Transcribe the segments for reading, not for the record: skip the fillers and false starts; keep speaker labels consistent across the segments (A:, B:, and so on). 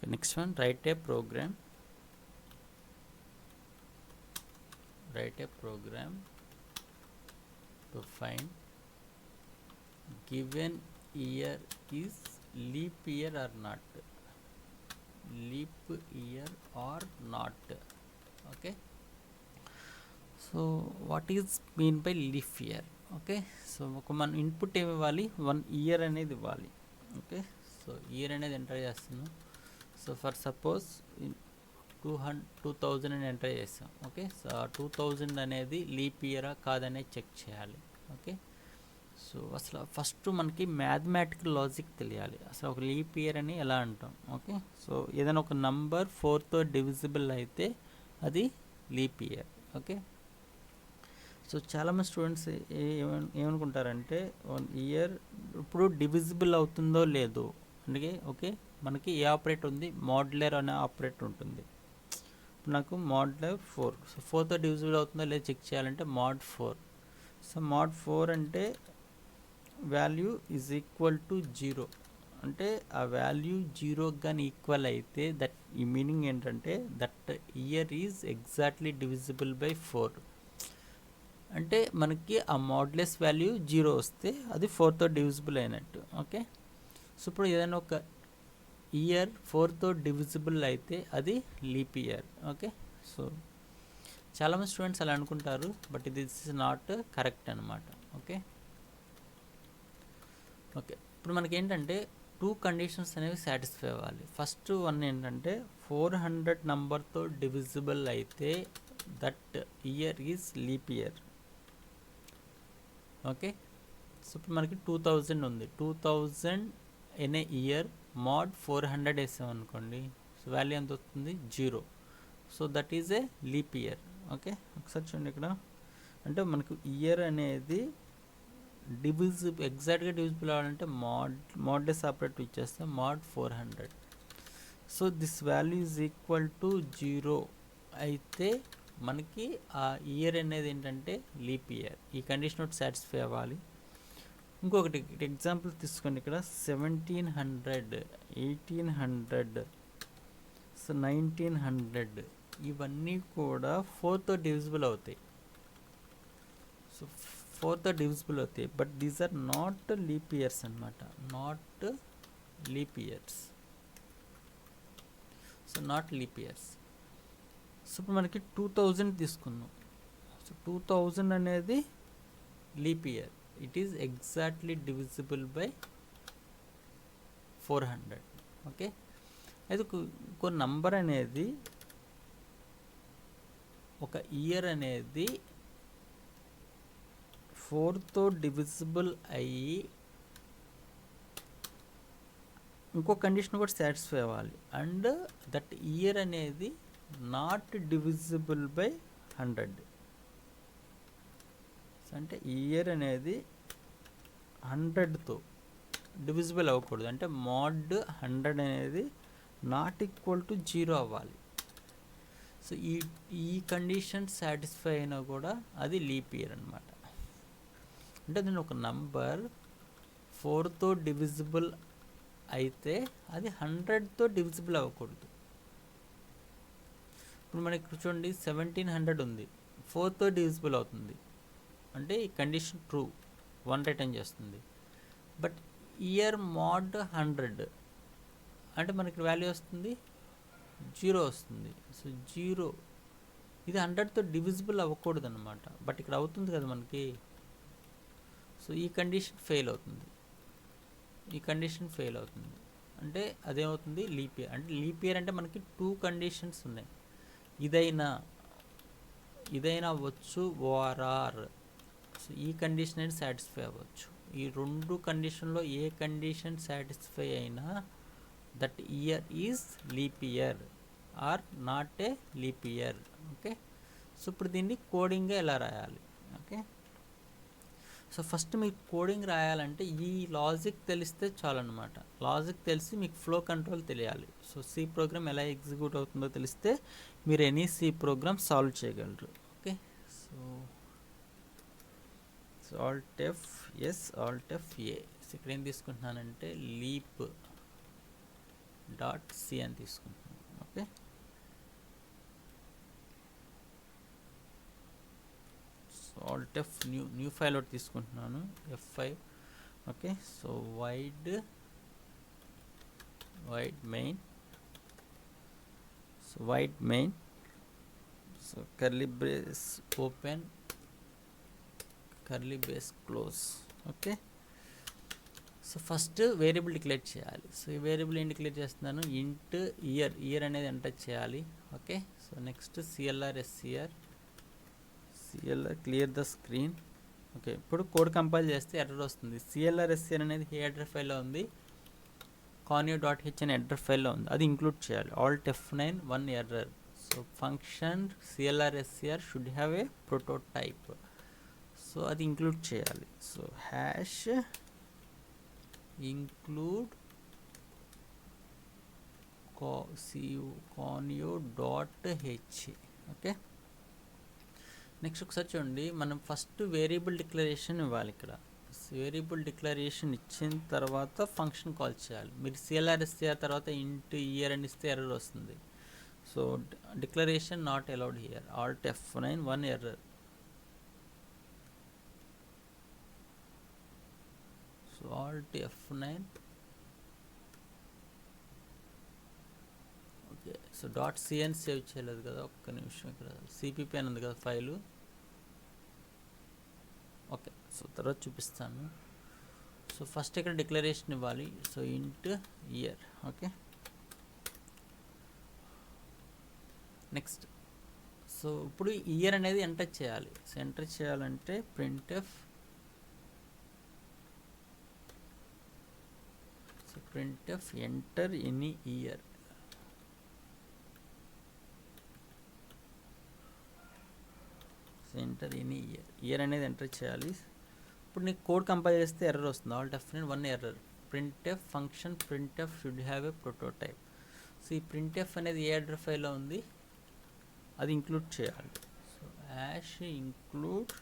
A: Next one, write a program to find given year is leap year or not. Okay, so what is mean by leap year? Okay, so ఒక మనం input ఏమి ఇవ్వాలి, 1 year అనేది ఇవ్వాలి. Okay, so year అనేది enter చేస్తున్నాం. So for suppose 2000 అని enter చేస్తాం. ఓకే, సో 2000 అనేది లీప్ ఇయరా కాదనే చెక్ చేయాలి. ఓకే, సో అసలు ఫస్ట్ మనకి మ్యాథమెటికల్ లాజిక్ తెలియాలి. అసలు ఒక లీప్ ఇయర్ అని ఎలా అంటాం. ఓకే, సో ఏదైనా ఒక నంబర్ 4తో డివిజిబుల్ అయితే అది లీప్ ఇయర్. ఓకే, సో చాలామంది స్టూడెంట్స్ ఏమనుకుంటారంటే 1 ఇయర్ ఇప్పుడు డివిజిబుల్ అవుతుందో లేదో అందుకే ఓకే మనకి ఏ ఆపరేటర్ ఉంది, మోడ్యులర్ అనే ఆపరేటర్ ఉంటుంది. ఇప్పుడు నాకు మోడ్యులర్ 4, సో 4తో డివిజిబుల్ అవుతుందో లేదో చెక్ చేయాలంటే mod 4. సో mod 4 అంటే వాల్యూ ఈజ్ ఈక్వల్ టు 0, అంటే ఆ వాల్యూ 0 కానీ ఈక్వల్ అయితే దట్ ఈ మీనింగ్ ఏంటంటే that year is exactly divisible by 4. అంటే మనకి ఆ మోడ్యులస్ వాల్యూ 0 వస్తే అది 4తో డివిజిబుల్ అయినట్టు. ఓకే, సో ఇప్పుడు ఏదైనా ఒక ఇయర్ 4తో డివిజిబుల్ అయితే అది లీప్ ఇయర్. ఓకే, సో చాలామంది స్టూడెంట్స్ అలా అనుకుంటారు, but this is not correct అనమాట. ఓకే, ఓకే ఇప్పుడు మనకి ఏంటంటే 2 కండిషన్స్ అనేవి సాటిస్ఫై అవ్వాలి. ఫస్ట్ వన్ ఏంటంటే 400 నంబర్తో డివిజిబుల్ అయితే that year is leap year. Okay, so ఇప్పుడు మనకి 2000 ఉంది. 2000 ఎన్ ఏ ఇయర్ mod 400 వేసాం అనుకోండి, సో వాల్యూ ఎంత వస్తుంది 0. So that is a leap year. Okay, ఒకసారి చూడండి ఇక్కడ, అంటే మనకు ఇయర్ అనేది ఎగ్జాక్ట్గా డివిజిబుల్ అవ్వాలంటే మోడ్లెస్ ఆపరేటర్ ఇచ్చేస్తే mod 400. So this value is equal to 0 అయితే మనకి ఆ ఇయర్ అనేది ఏంటంటే లీప్ ఇయర్. ఈ కండిషన్ ఒకటి సాటిస్ఫై అవ్వాలి. ఇంకొకటి ఎగ్జాంపుల్ తీసుకోండి, ఇక్కడ 1700, 1800, సో 1900 ఇవన్నీ కూడా 4తో డివిజిబుల్ అవుతాయి. సో 4తో డివిజిబుల్ అవుతాయి, but these are not leap years అనమాట. Not leap years. So not leap years. So ఇప్పుడు మనకి 2000 తీసుకుందాం. సో 2000 అనేది leap year. It is exactly divisible by 400. Okay, అయితే ఒక నంబర్ అనేది ఒక ఇయర్ అనేది 4తో డివిజిబుల్ అయ్యి ఇంకో కండిషన్ కూడా సాటిస్ఫై అవ్వాలి, అండ్ దట్ ఇయర్ అనేది నాట్ డివిజిబుల్ బై 100. అంటే ఇయర్ అనేది 100తో డివిజిబుల్ అవ్వకూడదు, అంటే mod 100 అనేది నాట్ ఈక్వల్ టు 0 అవ్వాలి. సో ఈ కండిషన్ సాటిస్ఫై అయినా కూడా అది లీప్ ఇయర్ అనమాట. అంటే నేను ఒక నంబర్ 4తో డివిజిబుల్ అయితే అది 100తో డివిజిబుల్ అవ్వకూడదు. ఇప్పుడు మనకి చూడండి 1700 ఉంది, 4తో డివిజిబుల్ అవుతుంది, అంటే ఈ కండిషన్ ట్రూ, 1 రిటర్న్ చేస్తుంది. బట్ ఇయర్ mod 100 అంటే మనకి వాల్యూ వస్తుంది 0 వస్తుంది. సో 0 ఇది 100తో డివిజిబుల్ అవ్వకూడదు అనమాట, బట్ ఇక్కడ అవుతుంది కదా మనకి. సో ఈ కండిషన్ ఫెయిల్ అవుతుంది, అంటే అదేమవుతుంది లీప్ ఇయర్. అంటే లీప్ ఇయర్ అంటే మనకి 2 కండిషన్స్ ఉన్నాయి, ఇదైనా అవ్వచ్చు ఓఆర్ఆర్. సో ఈ కండిషన్ అనేది సాటిస్ఫై అవ్వచ్చు. ఈ 2 కండిషన్లో ఏ కండిషన్ సాటిస్ఫై అయినా that year is leap year are not a leap year. Okay, so ఇప్పుడు దీన్ని కోడింగ్గా ఎలా రాయాలి. ఓకే, సో ఫస్ట్ మీకు కోడింగ్ రాయాలంటే ఈ లాజిక్ తెలిస్తే చాలన్నమాట. లాజిక్ తెలిసి మీకు ఫ్లో కంట్రోల్ తెలియాలి. సో సి ప్రోగ్రామ్ ఎలా ఎగ్జిక్యూట్ అవుతుందో తెలిస్తే మీరు ఎనీ సి ప్రోగ్రామ్ సాల్వ్ చేయగలరు. Okay, so Alt F yes, Alt F A. So ఇక్కడ ఏం తీసుకుంటున్నానంటే లీప్ డాట్ సి అని తీసుకుంటున్నాను. Okay, so Alt F new file ఒకటి తీసుకుంటున్నాను, F5. Okay, so wide main, so wide main, so curly brace open, curly brace close. Okay, so first variable declare చేయాలి. So ఈ variable ఏం declare చేస్తున్నాను, ఇంట్ year అనేది ఎంటర్ చేయాలి. Okay, so next CLR clear the screen. Okay, ఇప్పుడు code compile చేస్తే error వస్తుంది. CLR అనేది హెడర్ ఫైల్లో ఉంది, conio.h అనే హెడర్ ఫైల్లో ఉంది, అది ఇంక్లూడ్ చేయాలి. alt F9 1 error. So function CLR should have a prototype, so అది ఇంక్లూడ్ చేయాలి. So hash include conio.h. Okay, next ఒకసారి చూడండి, మనం ఫస్ట్ వేరియబుల్ డిక్లరేషన్ ఇవ్వాలి. ఇక్కడ వేరియబుల్ డిక్లరేషన్ ఇచ్చిన తర్వాత ఫంక్షన్ కాల్ చేయాలి. మీరు CLR తర్వాత ఇంట్ ఇయర్ అని ఇస్తే ఎర్రర్ వస్తుంది. So declaration not allowed here, alt F9 1 error. So alt F9. Okay, so .cn save చేయలేదు కదా, ఒక్క నిమిషం, ఇక్కడ CPP అని ఉంది కదా ఫైలు. ఓకే, సో తర్వాత చూపిస్తాను. సో ఫస్ట్ ఇక్కడ డిక్లరేషన్ ఇవ్వాలి. So int year. Okay, next so ఇప్పుడు ఇయర్ అనేది ఎంటర్ చేయాలి. సో ఎంటర్ చేయాలంటే printf, so printf enter any year. So enter any year అనేది ఎంటర్ చేయాలి. ఇప్పుడు నీకు కోడ్ కంపైల్ చేస్తే ఎర్రర్ వస్తుంది, alt F9 1 error. printf function printf should have a prototype. So ఈ printf అనేది ఏ హెడర్ ఫైల్లో ఉంది, అది ఇంక్లూడ్ చేయాలి. So ash include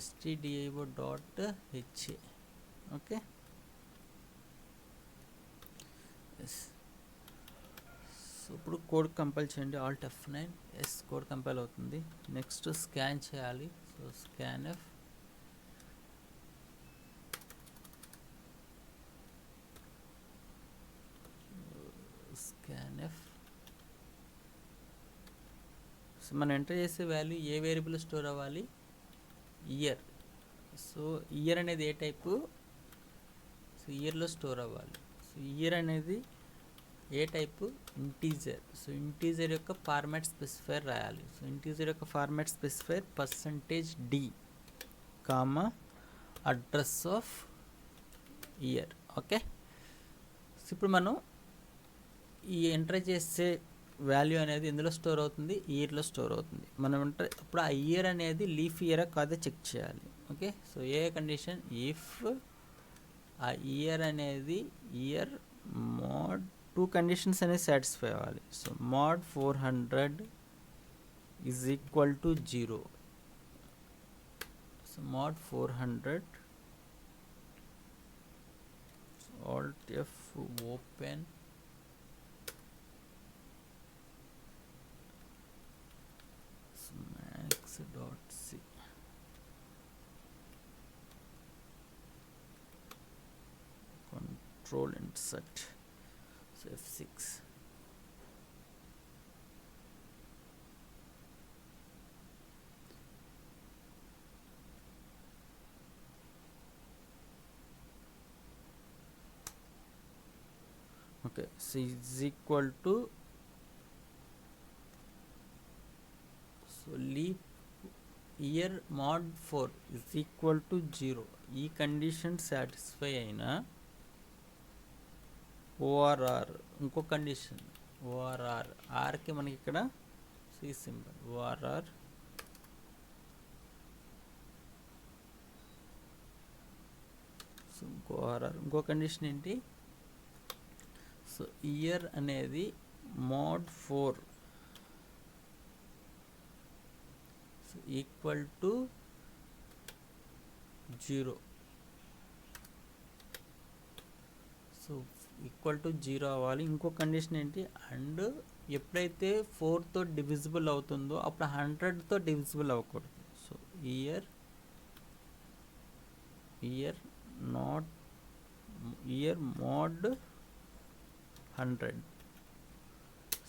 A: stdio.h. Okay, so ఇప్పుడు కోడ్ కంపైల్ చేయండి, alt F9. కోడ్ కంపైల్ అవుతుంది. నెక్స్ట్ స్కాన్ చేయాలి. సో scanf, సో మనం ఎంటర్ చేసే వాల్యూ ఏ వేరియబుల్ స్టోర్ అవ్వాలి, ఇయర్. సో ఇయర్ అనేది ఏ టైపు, సో ఇయర్లో స్టోర్ అవ్వాలి. సో ఇయర్ అనేది ఏ టైపు, ఇంటీజర్. సో ఇంటీజర్ యొక్క ఫార్మాట్ స్పెసిఫైర్ రాయాలి. సో ఇంటీజర్ యొక్క format specifier %d, address of year. Okay, so ఇప్పుడు మనం ఈ ఎంటర్ చేసే వాల్యూ అనేది ఎందులో స్టోర్ అవుతుంది, ఇయర్లో స్టోర్ అవుతుంది. మనం ఇప్పుడు ఆ ఇయర్ అనేది లీఫ్ ఇయరా కాదో చెక్ చేయాలి. Okay, so A condition, if ఆ ఇయర్ అనేది ఇయర్ మోడ్ 2 కండిషన్స్ అనేది సాటిస్ఫై అవ్వాలి. So mod 400 is equal to 0. So mod 400, alt F open, max.c. Control insert. So F6. Okay, so is equal to, so leap year mod 4 is equal to 0. ఈ condition satisfy అయినా ORR, ఇంకో condition ORR, ఆర్కి మనకి ఇక్కడ C symbol ORR, so ఇంకో condition ఏంటి, so year అనేది mod 4 so equal to 0. So equal to 0 అవ్వాలి. ఇంకో కండిషన్ ఏంటి, అండ్ ఎప్పుడైతే 4తో డివిజిబుల్ అవుతుందో అప్పుడు 100తో డివిజిబుల్ అవ్వకూడదు. So year not year mode 100.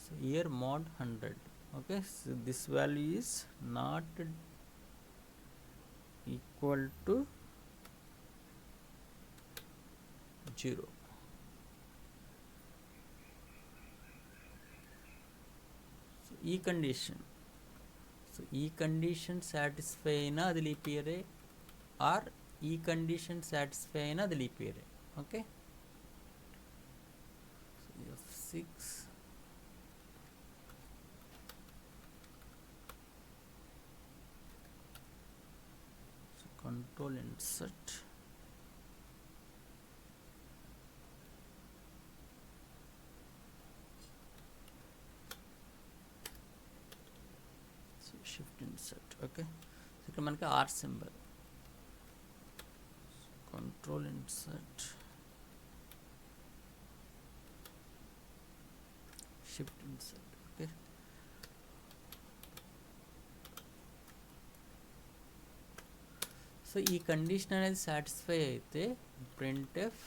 A: So year mode 100. Okay, so this value is not equal to 0. So ఈ కండిషన్ సాటిస్ఫై అయినా అది లీప్ ఇయరే, ఆర్ ఈ కండిషన్ సాటిస్ఫై అయినా అది లీప్ ఇయరే. Okay, so F6 so control insert. Shift insert. Okay, so ఇక్కడ మనకి R symbol, control insert, shift insert. Okay, so ఈ కండిషన్ అనేది సాటిస్ఫై అయితే printf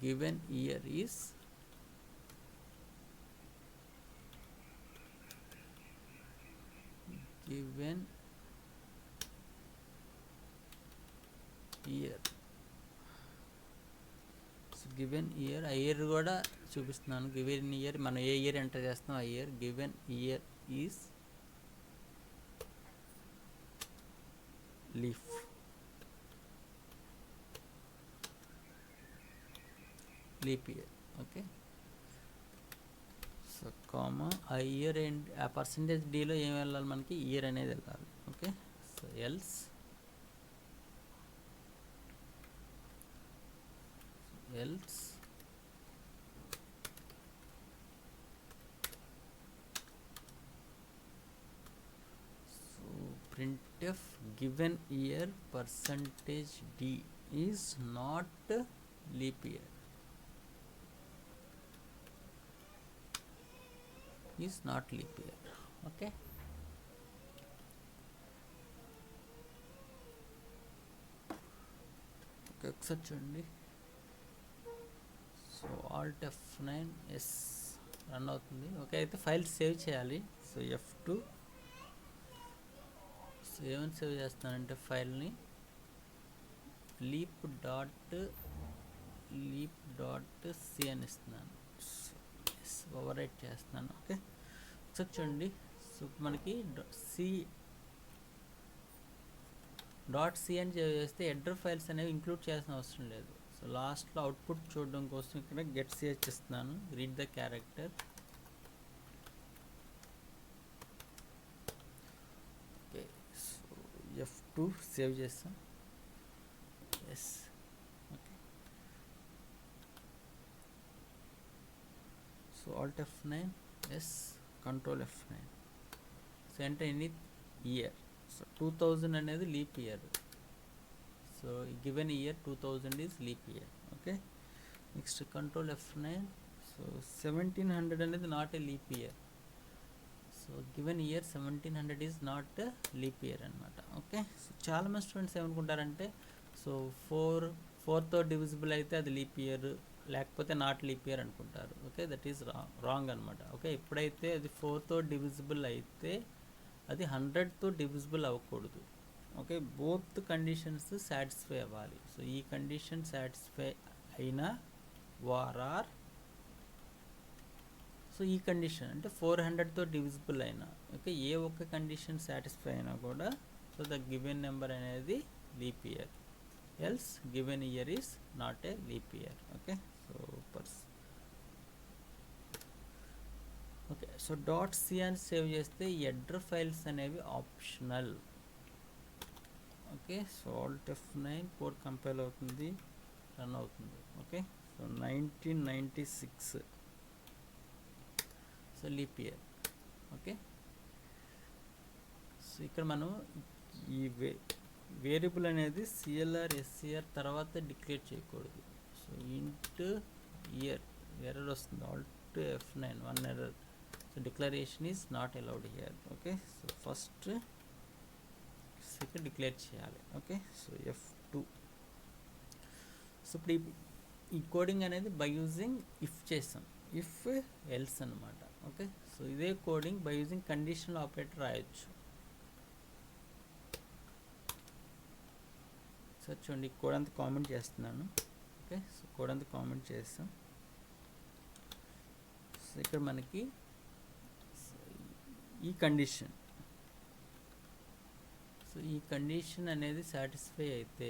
A: given year is given year. So given year, ఆ year కూడా చూపిస్తున్నాను. Given year మనం ఏ year enter చేస్తాం ఆ year. Given year is leaf. Leap year. Okay, so comma ఆ ఇయర్ అండ్ ఆ పర్సంటేజ్ డీలో ఏం వెళ్ళాలి మనకి, ఇయర్ అనేది వెళ్ళాలి. Okay, so else so printf given year percentage d is not leap year. Is not leap year. Okay, ఒకసారి చూడండి. So alt F9 S run అవుతుంది. ఓకే, అయితే ఫైల్ సేవ్ చేయాలి. So F2. సో ఏమని సేవ్ చేస్తానంటే ఫైల్ని లీప్ డాట్ సి అని ఇస్తున్నాను. ఓవర్ రైట్ చేస్తున్నాను. ఓకే, ఒకసారి చూడండి. సో మనకి సి అని చేస్తే హెడర్ ఫైల్స్ అనేవి ఇంక్లూడ్ చేయాల్సిన అవసరం లేదు. సో లాస్ట్లో అవుట్పుట్ చూడడం కోసం ఇక్కడ గెట్ సిహెచ్ ఇస్తున్నాను. Read the character. Okay, so F2 save చేస్తాం. Yes. Okay, so alt F9 yes, control F9. So enter any year. So 2000 అనేది leap year. So given year 2000 is leap year. Okay, next control F9. So 1700 అనేది not a leap year. So given year 1700 is not leap year అనమాట. Okay, so చాలామంది students ఏమనుకుంటారంటే so 4తో divisible అయితే అది leap year, లేకపోతే not leap year అనుకుంటారు. Okay, that is wrong అనమాట. ఓకే, ఎప్పుడైతే అది 4తో డివిజిబుల్ అయితే అది 100తో డివిజిబుల్ అవ్వకూడదు. ఓకే, బోత్ కండిషన్స్ సాటిస్ఫై అవ్వాలి. సో ఈ కండిషన్ సాటిస్ఫై అయినా ఆర్ సో ఈ కండిషన్ అంటే 400తో డివిజిబుల్ అయినా, ఓకే, ఏ ఒక్క కండిషన్ సాటిస్ఫై అయినా కూడా సో ద గివెన్ నెంబర్ అనేది leap year. else given year is not a leap year. Okay, so okay, so dot C అని సేవ్ చేస్తే ఎడ్డర్ ఫైల్స్ అనేవి optional. Okay, so alt F9 code compile అవుతుంది, run అవుతుంది. Okay, so 1996 so leap year. Okay, so ఇక్కడ మనం ఈ variable అనేది C L R S C R తర్వాత డిక్లేర్ చేయకూడదు. సో ఇంట్ ఇయర్ ఎర్రర్ వస్తుంది, alt F9 one error. So declaration is not allowed here. Okay, so first second declare చేయాలి. Okay, so F2. So ఇప్పుడు ఈ కోడింగ్ అనేది బై యూజింగ్ ఇఫ్ చేసాం, if else అనమాట. Okay, so ఇదే coding by using conditional operator రాయొచ్చు. So చూడండి, code అంతా కామెంట్ చేస్తున్నాను. ఓకే, సో కోడ్ అంతా కామెంట్ చేస్తాం. సో ఇక్కడ మనకి ఈ కండిషన్, సో ఈ కండిషన్ అనేది సాటిస్ఫై అయితే,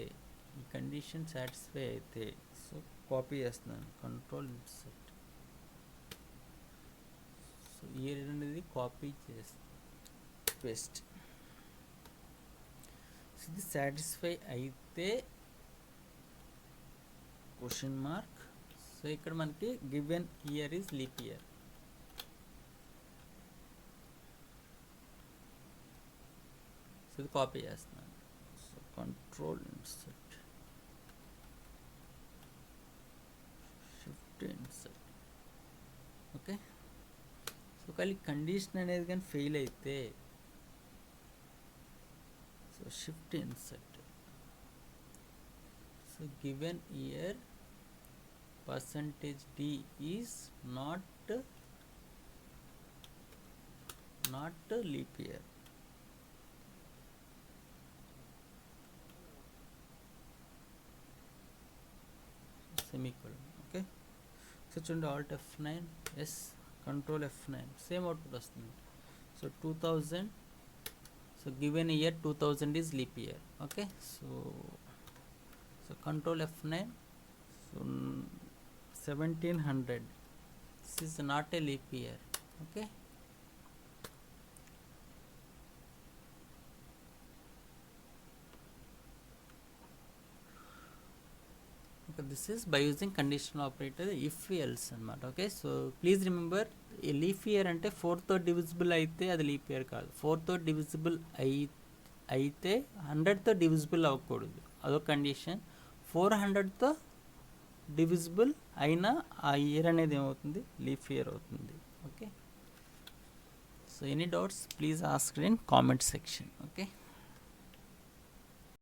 A: ఈ కండిషన్ సాటిస్ఫై అయితే సో కాపీ చేస్తున్నాను, కంట్రోల్ ఇన్సర్ట్. సో ఈ అనేది కాపీ చేసి పేస్ట్. సో ఇది సాటిస్ఫై అయితే క్వశ్చన్ మార్క్. సో ఇక్కడ మనకి given year is leap year. So ఇది కాపీ చేస్తున్నాను. So control insert, shift insert. Okay, so కానీ కండిషన్ అనేది కానీ ఫెయిల్ అయితే so shift insert. So given year %d is not leap year. Semicolon. Okay, so చూడండి, alt F9 yes, control F9, same output వస్తుంది. So 2000, so given year 2000 is leap year. Okay, so control F9, so 1700, this is not a leap year. Okay, this is by using conditional operator if else అనమాట. Okay, so please remember, ఈ leap year అంటే 4తో divisible అయితే అది leap year కాదు. 4తో divisible అయితే 100తో divisible అవ్వకూడదు, అదొక condition. 400తో divisible అయినా ఆ ఇయర్ అనేది ఏమవుతుంది, లీప్ ఇయర్ అవుతుంది. Okay, so any doubts please ask in comment section. Okay.